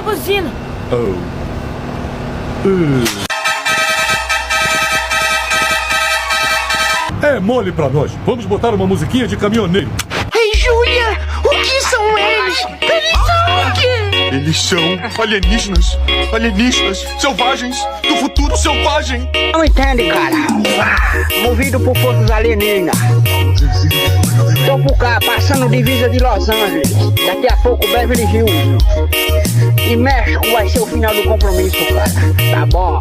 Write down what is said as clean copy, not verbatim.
buzina. É mole pra nós. Vamos botar uma musiquinha de caminhoneiro. Ei, Júlia, o que são eles? Eles são o quê? Eles são alienígenas. Alienígenas selvagens do futuro selvagem. Não entende, cara. Movido por forças alienígenas. Tô por cá, passando divisa de Los Angeles. Daqui a pouco Beverly Hills. E México vai ser o final do compromisso, cara. Tá bom?